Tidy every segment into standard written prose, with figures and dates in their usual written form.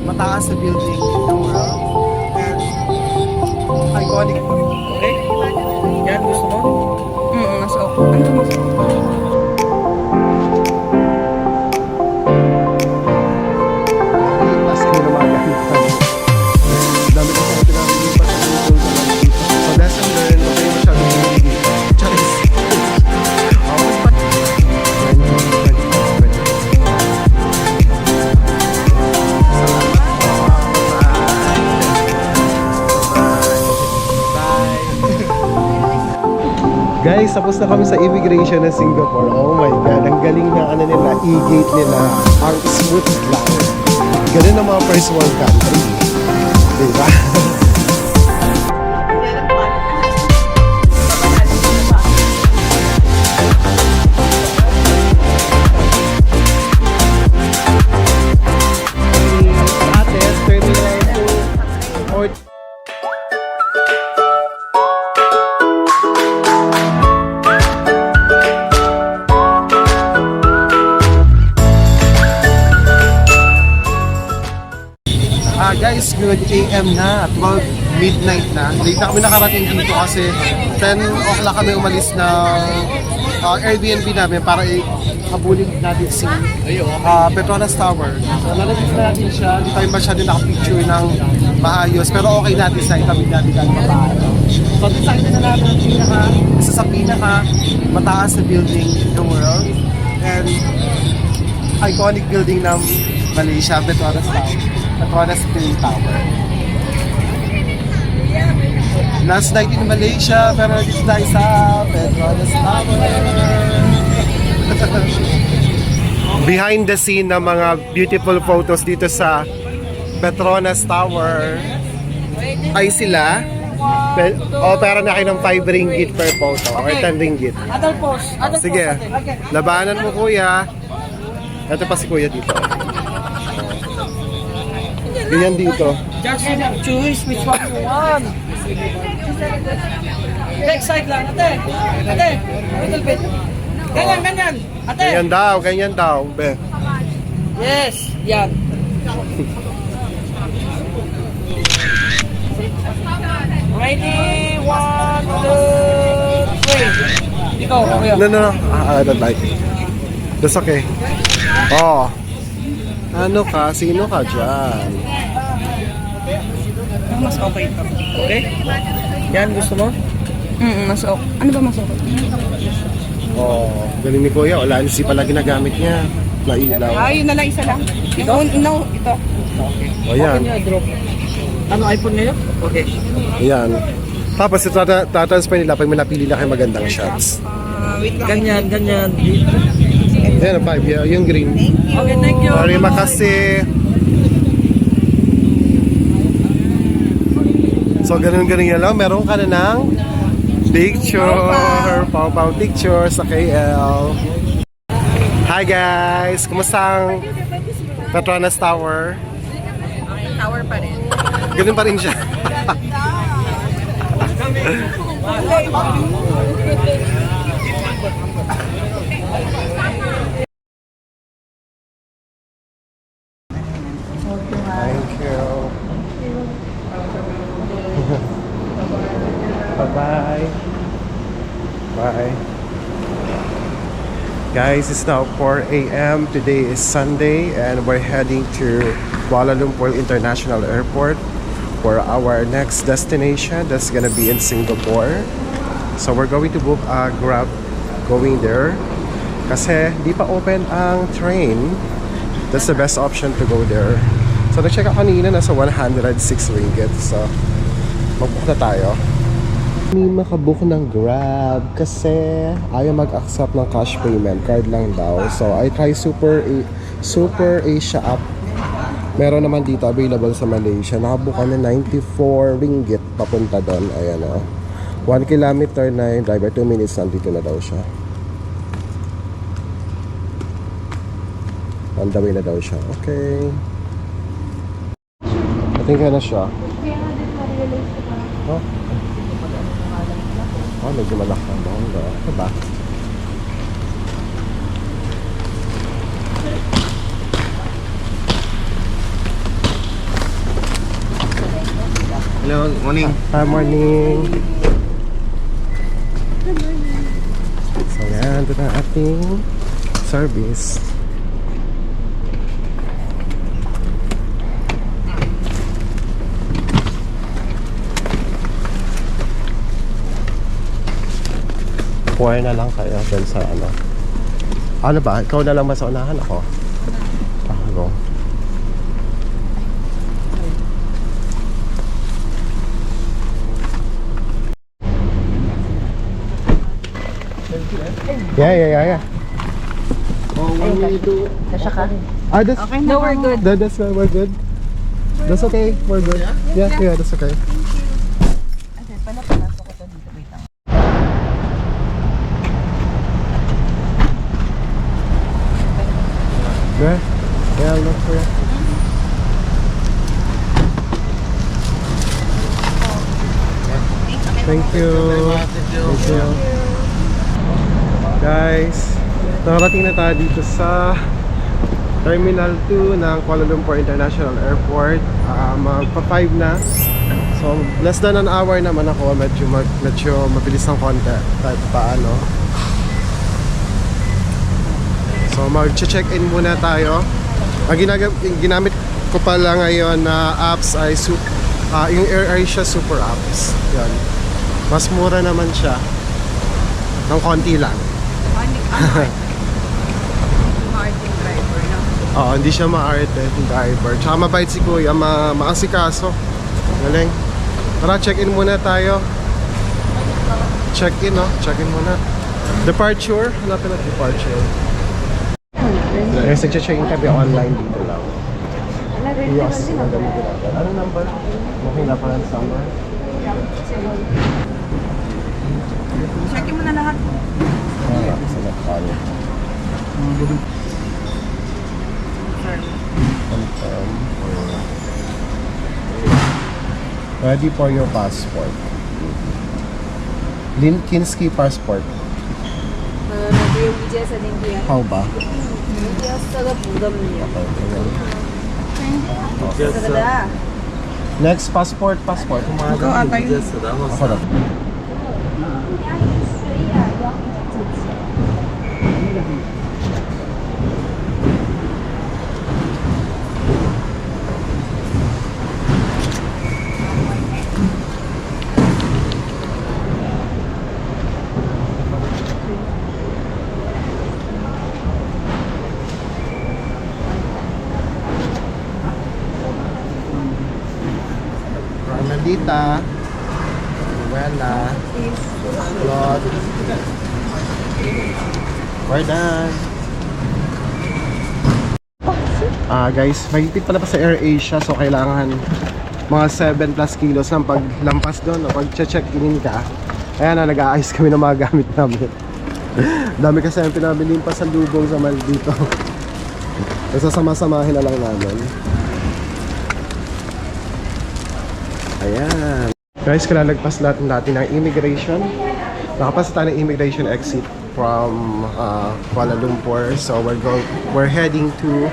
mataas na building in the world. And iconic. Okay? Yan, gusto mo? Mas okay. Ano mas okay? Mas hindi na magahitan. Dami ko sa pinapilipan sa school ko lang dito. So lesson learned, huwag kayo masyadong hindi. Charis. Always pa. Guys, tapos na kami sa immigration ng Singapore. Oh my God, ang galing na ano nila, e-gate nila. Ang smooth lang. Ganun ang mga first world country. Diba? Ate, terminal 2 or guys, good AM na, 12 midnight na. Late na kami nakarating dito kasi 10 o'clock kami umalis na Airbnb namin para habulin natin si Petronas Tower. So lalabas na natin siya, hindi tayo masyado nakapicture ng maayos, pero okay natin sa itabi natin dahil mataas. So design na natin ang isa sa pinaka mataas na building in the world and iconic building ng Malaysia, Petronas Tower. Petronas Twin Tower. Last night in Malaysia, pero dito tayo sa Petronas Tower. Behind the scene ng mga beautiful photos dito sa Petronas Tower ay sila. Pera na kayo ng 5 ringgit per photo or 10 ringgit. Sige, labanan mo kuya. Ito pa si kuya dito. Ganyan dito. Just choose which one you want. Next side lang, ate. Ate, a little bit. Ganyan, ganyan. Ate. Ganyan daw. Be. Yes, yan. Ready, 1, 2, 3. Ikaw, kuya. No. I don't like it. That's okay. Oh. Ano ka? Sino ka dyan? Ano mas okay ito? Okay? Yan, gusto mo? Mas okay. Ano ba mas okay? Oh, galing ni Kuya. Wala si pala ginagamit niya. Nailaw. Yun na lang isa lang. Ito? No, ito. Okay. O yan. Okay niya, drop. Ano, iPhone ngayon? Okay. Ayan. Tapos ito tatransfer nila pag may napili na kayo magandang shots. Wait lang. Ganyan, ganyan. Ayan, 5. Yung green. Okay, thank you. Sorry, makasi. So, ganun-ganun yan lang. Meron ka na ng picture. Pau-pau picture sa KL. Hi guys! Kumusta ang Petronas Tower? Tower pa rin. Ganun pa rin siya. Thank you. Bye-bye. Bye. Guys, it's now 4 a.m. Today is Sunday and we're heading to Kuala Lumpur International Airport for our next destination. That's gonna be in Singapore. So we're going to book a Grab going there. Kasi di pa open ang train. That's the best option to go there. So nag-check ako kanina, nasa 106 ringgit. So mag-book na tayo. Hindi makabook ng Grab kasi ayaw mag-accept ng cash payment, card lang daw. So I try Super Asia app. Meron naman dito available sa Malaysia. Nakabook kami 94 ringgit papunta doon. Ayan o. 1 kilometer na yung driver, 2 minutes nandito na daw siya. On the way na daw siya. Okay. I think na siya. Oh. Oh, medyo malaki ang bongga. Ito ba? Hello, good morning. Hi, morning. So yan, ito na ating service. Puwer na lang kayo dun sa ano. Ano ba? Ikaw na lang ba sa unahan ako? Go. Yeah. Oh, what do you do? Kasya ka? Ah, that's, Okay, no, we're good. that's we're good. That's okay. We're good. Yeah, that's okay. Paano pinasok ko to dito? Wait lang. Yeah, look for it. Thank you. Thank you. Guys, nakarating na tayo dito sa Terminal 2 ng Kuala Lumpur International Airport. Magpa 5 na. So, less than an hour naman ako. Medyo mabilis ng konti. Kahit paano. So, mag-check-in muna tayo. Ang ginamit ko pala ngayon na apps ay yung AirAsia Super Apps. Yan. Mas mura naman siya. Ng konti lang. Oo, hindi siya ma-arte yung driver. Tsaka mabait si Kuya, maasikaso. Galing. Tara, check-in muna tayo. Check-in, no? Check-in muna. Departure. Hanapin natin departure. Yes, nag-check-in kami online dito lang. Yes, anong number? Okay na pala sa summer. Check mo na lahat. Confirm. Ready for your passport. Kinski passport. How ba? Next passport. Ikaw ata yun. Ako na. Nandita, Wala, Claude, we're done. Guys, mahigpit pala pa sa AirAsia, so kailangan mga 7 plus kilos ng paglampas doon o pag check-in ka. Ayan na, nag-aayos kami ng mga gamit namin. Dami kasi yung pinabiling pa sa lubong sa mal dito. Nasasama-samahin na lang namin. Ayan. Guys, kalalagpas natin ng immigration. Nakapasa tayo ng immigration exit from Kuala Lumpur. So we're heading to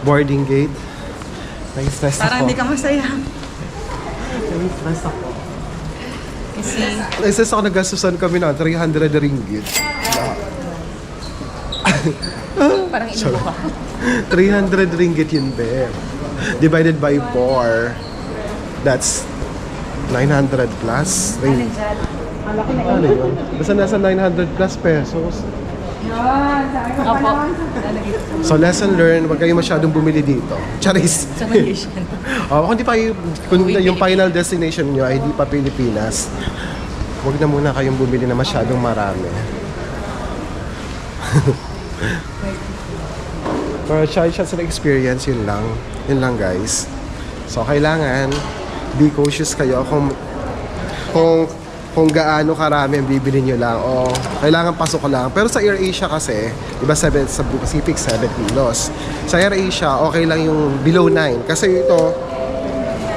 boarding gate. Nag-stress ako. Parang hindi ka masaya. Nag-stress ako. Kasi Nag-stress ako, naggastusan kami na 300 ringgit. parang inubo ka. 300 ringgit yun, be. Divided by 4. That's 900 plus ringgit. Ano yun? Basta nasa 900 plus pesos. Opo. So lesson learned, huwag kayo masyadong bumili dito. Charis. Sa Malaysian. Kung di pa kung yung final destination nyo ay di pa Pilipinas, huwag na muna kayong bumili na masyadong marami. Pero siya sa experience, yun lang. Yun lang, guys. So kailangan be cautious kayo kung gaano karami ang bibili nyo lang o kailangan pasok lang. Pero sa AirAsia kasi, diba sa Pacific 7 kilos. Sa AirAsia, okay lang yung below 9. Kasi ito,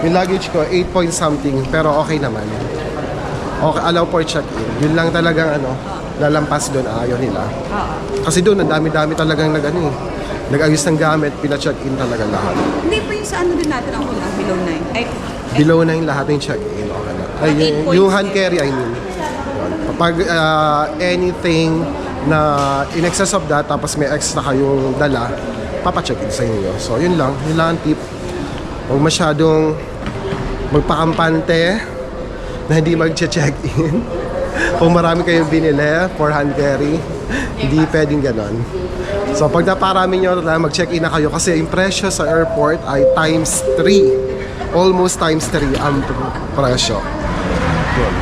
yung luggage ko, 8 point something, pero okay naman. Okay, allow for check-in. Yun lang talagang lalampas doon, ayaw nila. Kasi doon, ang dami-dami talagang nag-ayos ng gamit, pina-check-in talaga lahat. Hindi po yung sa ano din natin ako lang, below 9. Ay, Below na yung lahat ng check-in. Okay na. Ay, yung hand carry, I mean. Yun. Kapag anything na in excess of that, tapos may extra kayong dala, papacheck-in sa inyo. So, yun lang. Yun lang ang tip. Huwag masyadong magpakampante na hindi mag-check-in. Kung marami kayong binili for hand carry, hindi pwedeng ganon. So pag naparami nyo na mag-check-in na kayo kasi yung presyo sa airport ay times 3. Almost times 3 ang presyo. Yun.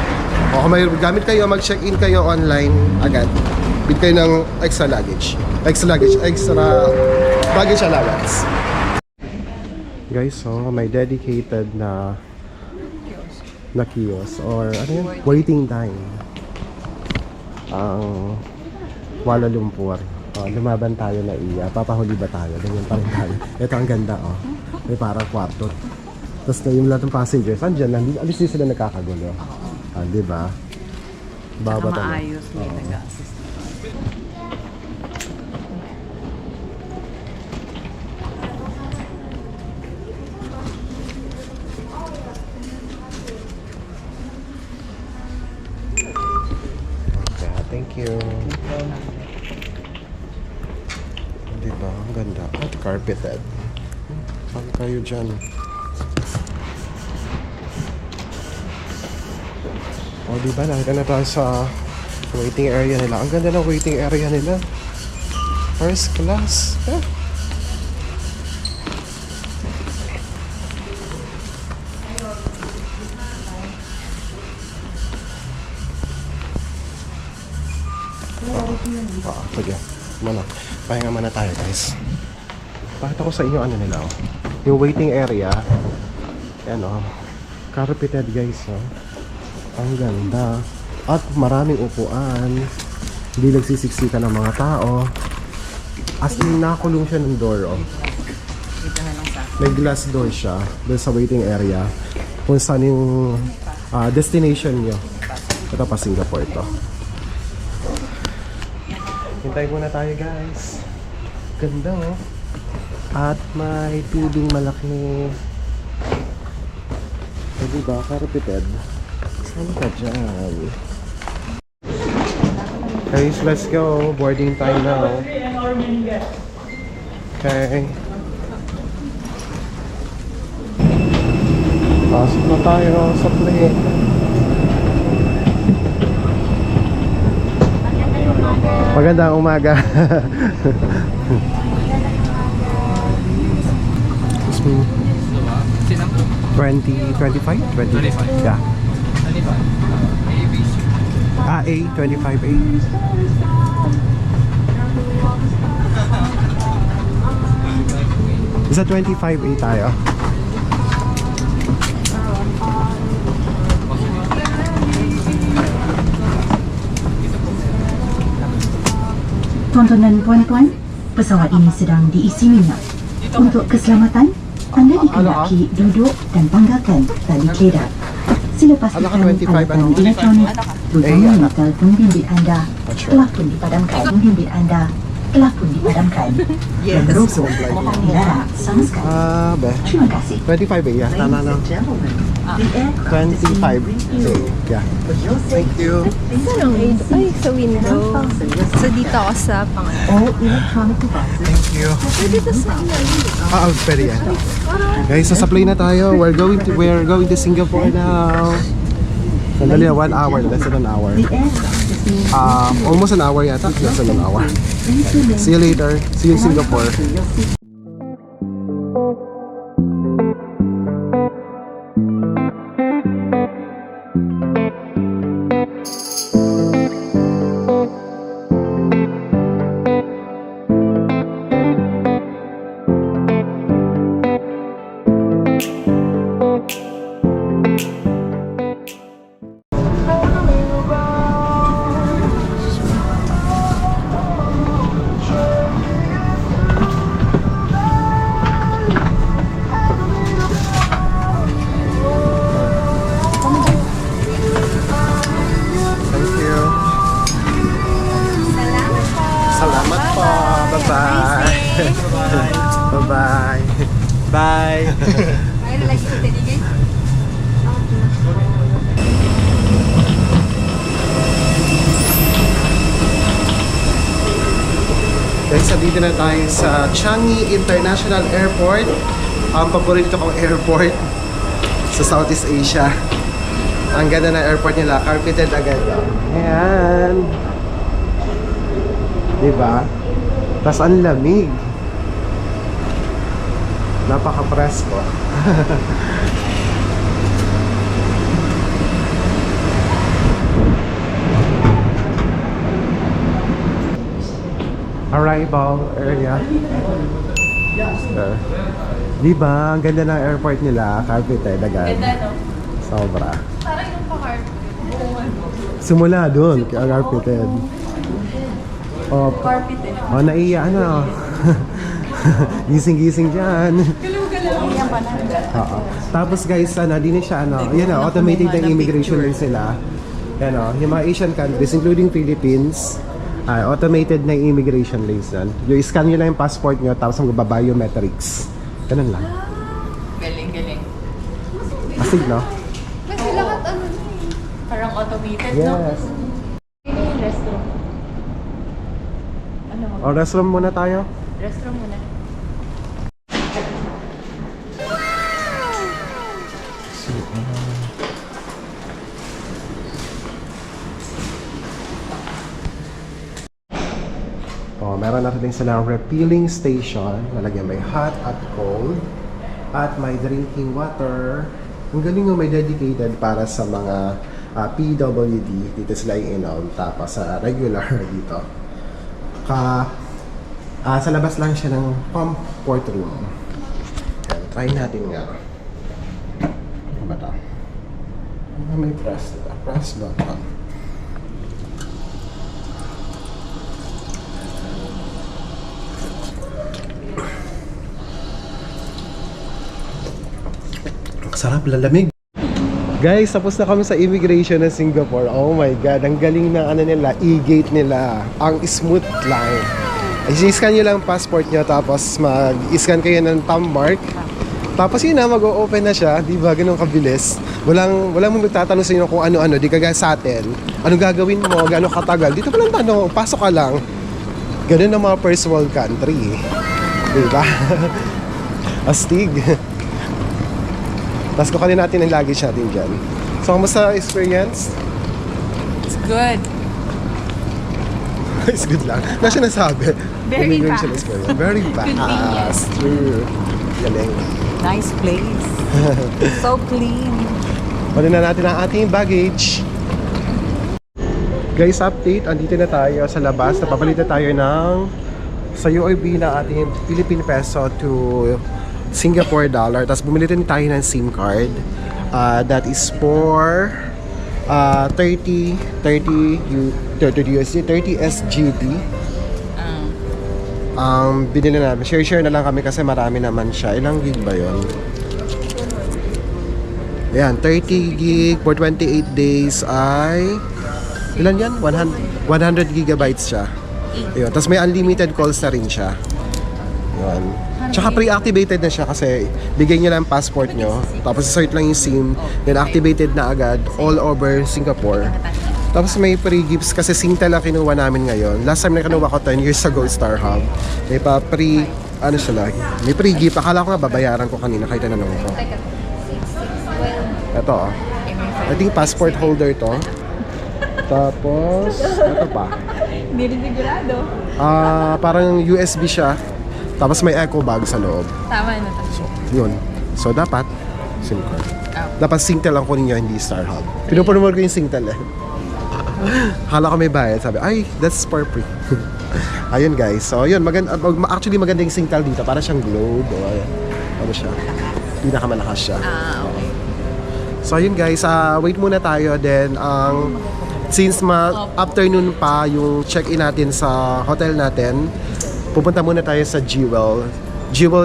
O kung may gamit kayo, mag-check-in kayo online agad. Bili kayo ng extra luggage. Extra baggage allowance. Guys, so may dedicated na kiosk or ano yun? Waiting time ang Kuala Lumpur. Lumaban tayo na papahuli ba tayo? Ganyan pa rin tayo. Ito ang ganda, oh. May parang kwarto. Tapos na yung lahat ng passengers, andyan lang. Alis din sila nagkakagulo. Di ba? Baba tayo. maayos, may nag-assist. Yeah, thank you. Diba? Ang ganda. At carpeted. Saan kayo dyan? O diba? Nakita na tayo sa waiting area nila. Ang ganda ng waiting area nila. First class. Eh? Sige. Muna. Pahinga muna tayo, guys. Pakita ko sa inyo ano nila, oh. Yung waiting area. Yan, oh. Carpeted, guys, oh. Ang ganda. At maraming upuan. Hindi nagsisiksikan ng mga tao. As in, nakulong siya ng door, oh. Dito na lang sa May glass door siya doon sa waiting area. Kung saan yung destination nyo. Ito pa Singapore to. Hintay muna tayo, guys. Ganda, oh. At may tubing malaki. Eh, diba? Carpeted. Saan ka dyan? Guys, let's go. Boarding time now. Okay. Pasok na tayo sa plane. Magandang umaga. Excuse me. 20, 25? 25. Yeah. A, 25A. Isa 25A tayo. Tuan-tuan dan puan-puan, pesawat ini sedang diisi minyak. Untuk keselamatan, anda dikenaki duduk dan banggakan tali kedat. Sila pastikan alatan elektronik, terutama metal pembimbit anda, telah pun dipadamkan. Pembimbit anda telah pun dipadamkan. Dan merokok dilarang sama sekali. Be. Terima kasih. 25A, yeah. Tama na. Gentlemen, the aircraft is 25A, yeah. for your Thank you. Ay, sa window. So, dito ako sa pangalan. all electronic devices. Thank you. Dito sa Pwede yan. Guys, sa plane na tayo. We're going to Singapore now. Sandali na, 1 hour. Less than an hour. The aircraft is being Almost an hour yata. Less than an hour. See you later. See you in Singapore. Ay, lagi ko tinigay. Guys, nandito na tayo sa Changi International Airport. Ang paborito kong airport sa Southeast Asia. Ang ganda ng airport nila, carpeted agad. Ayan. Diba? Tapos ang lamig. Napaka-presko. Arrival area. Diba? Ang ganda ng airport nila. Carpeted agad. Ganda, no? Sobra. Parang yung pa-heart. Simula doon, kaya carpeted. Oh, Carpet eh. oh naiya, ano? Gising-gising dyan. Iyan pa na. Oo. Tapos guys, di na siya, yun automated na immigration din sila. Yan yung mga Asian countries, including Philippines, automated na immigration lanes yan. Yung scan nyo lang yung passport nyo, tapos ang biometrics. Ganun lang. Galing. Asig, no? Kasi lahat ano na Parang automated, no? Yes. Ano yung restroom? Ano mo? O, restroom muna tayo. Restroom muna. Oh, meron natin din silang refilling station. Nalagyan may hot at cold. At may drinking water. Ang galing may dedicated para sa mga PWD. Dito sila iinom. Tapos sa regular dito. Sa labas lang siya ng comfort room. Yan, try natin nga. Ano ba ito? May press dito. Press button. Sarap, lalamig. Guys, tapos na kami sa immigration ng Singapore. Oh my God, ang galing ng nila, e-gate nila. Ang smooth lang. I-scan nyo lang ang passport nyo, tapos mag-scan kayo ng thumb mark. Tapos yun na, mag-o-open na siya. Di ba, ganun kabilis. Walang magtatanong sa inyo kung ano-ano. Di kagaya sa atin. Anong gagawin mo? Gano'ng katagal? Dito pa lang tanong, pasok ka lang. Ganun ang mga first world country. Di ba? Astig. Tapos kukunin natin ang luggage natin dyan. So, kamusta experience? It's good. It's good lang. Na siya nasabi. Very Immigration fast. experience. Very fast. True. Galing. Nice place. So clean. Kunin na natin ang ating baggage. Guys, update. Andito na tayo sa labas. Napapalitan tayo ng sa UOB na ating Philippine peso to Singapore dollar. Tapos bumili din tayo ng SIM card. That is for 30 USD, 30 SGD. Binili namin. Share na lang kami kasi marami naman siya. Ilang gig ba yun? Ayan, 30 gig for 28 days ay ilan yan? 100 gigabytes siya. Ayun. Tapos may unlimited calls na rin siya. Yun. Tsaka pre-activated na siya kasi bigay niyo lang ang passport nyo. Tapos insert lang yung SIM. Then activated na agad all over Singapore. Tapos may free gifts kasi Singtel lang kinuha namin ngayon. Last time na kinuha ko 10 years ago, StarHub. May pa free, ano siya lang, may free gift. Akala ko nga babayaran ko kanina kahit tinanong ko. Ito I think passport holder to. Tapos, ito pa. Hindi rin sigurado. Parang USB siya. Tapos may echo bag sa loob. Tama na to. Yun. So, dapat SIM card. Dapat Singtel lang kunin nyo, hindi StarHub. Pinupromote ko yung Singtel eh. Hala ko may bayad. Sabi, ay, that's for free. Ayun guys. So, yun. Actually, maganda yung Singtel dito. Para siyang globe. O, ano siya. Pinakamalakas siya. Okay. So, ayun guys. Wait muna tayo. Then, since afternoon pa yung check-in natin sa hotel natin, pupunta muna tayo sa Jewel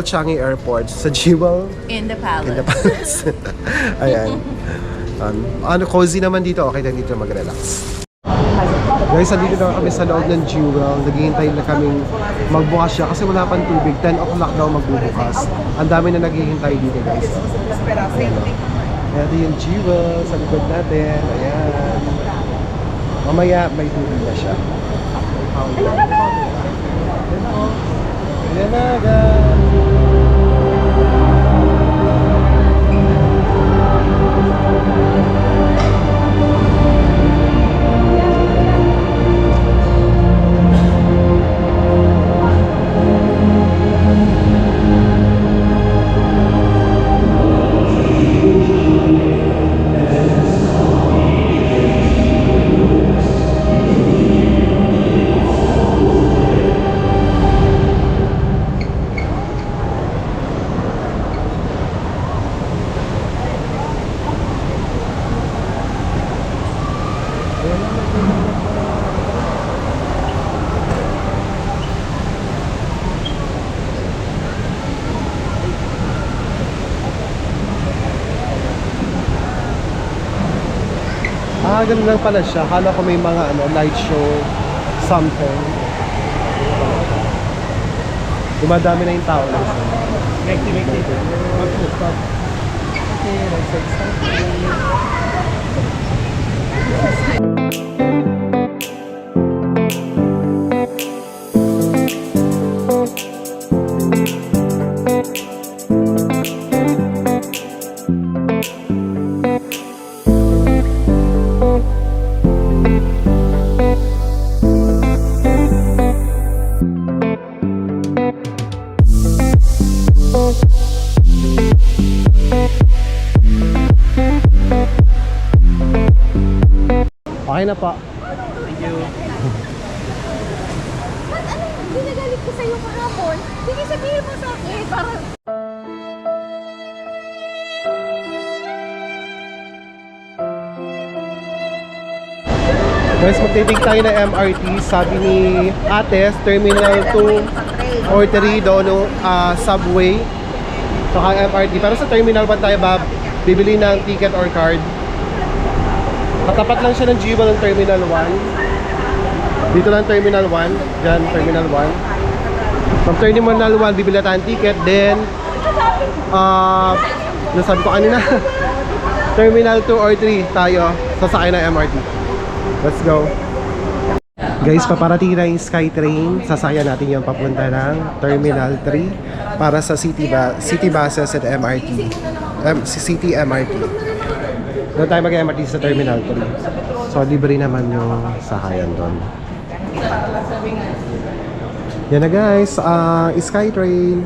Changi Airport. Sa Jewel In the palace. in the palace. Ayan. Cozy naman dito. Okay lang dito mag-relax. Guys, andito na kami sa loob ng Jewel. Naghihintay na kaming magbukas siya kasi wala pang tubig. 10 o'clock daw magbubukas. Ang dami na naghihintay dito, guys. Ayan, ito yung Jewel sa likod natin. Ayan. Mamaya may tubig na siya. Ayan na, guys. Ganun lang pala siya. Akala ko may mga light show, something. Dumadami na yung tao lang siya. Okay, let's okay na pa. Ba't ano, ginagalit ko sa'yo kahapon? Sige, sabihin mo sa akin, para... Guys, magtitake tayo ng MRT. Sabi ni Ates, Terminal 2 or 3 doon no, subway. Saka MRT. Pero sa Terminal 1 tayo ba bibili ng ticket or card? Katapat lang siya ng Jewel ng Terminal 1. Dito lang Terminal 1. Diyan, Terminal 1. From Terminal 1, bibili tayong ticket. Then, nasabi ko kanina, Terminal 2 or 3 tayo sasakay ng MRT. Let's go. Guys, paparating na yung SkyTrain. Sasakyan natin yung papunta ng Terminal 3 para sa city buses at MRT. City MRT. Doon tayo mag-MRT sa Terminal 3. So, libre naman yung sakayan doon. Yan na guys, SkyTrain.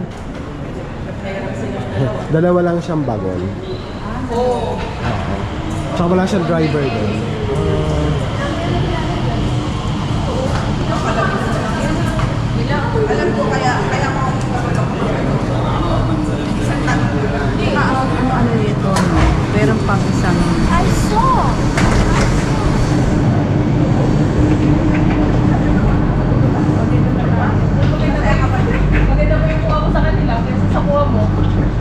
Dalawa lang siyang bagon. Tsaka wala siyang driver doon. Alam ko kaya ako ano nito, no? Meron pang isang Maganda po yung kuha ko sa kanila kaysa sa kuha mo.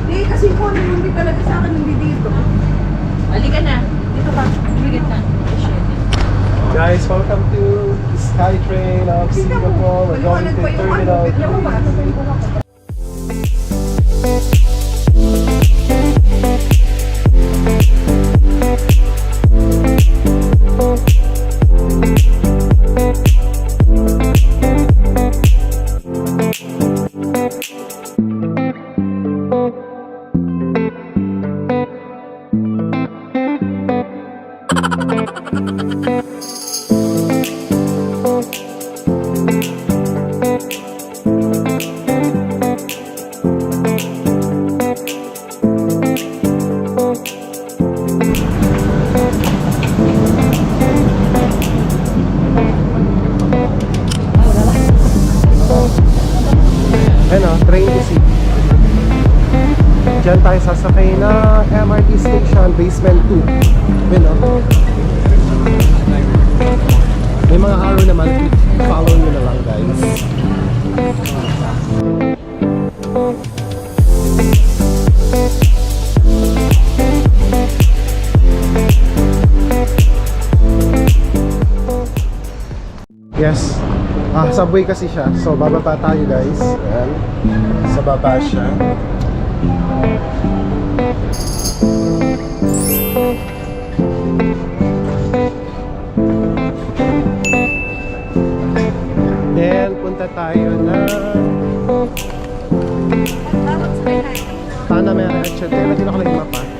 Hindi, kasi ko hindi talaga sa akin hindi dito. Halika na. Dito ka. Bigit na. Guys, welcome to SkyTrain of Singapore. We're going to Terminal 3. Train to City. Diyan tayo sasakay na MRT Station, Basement 2. May mga arrow naman. Follow nyo na lang guys. Subway kasi siya. So, bababa tayo guys. Ayan. Sa baba siya. Then, punta tayo na Tanah Merah. Actually, lagi na ko lang yung mapa.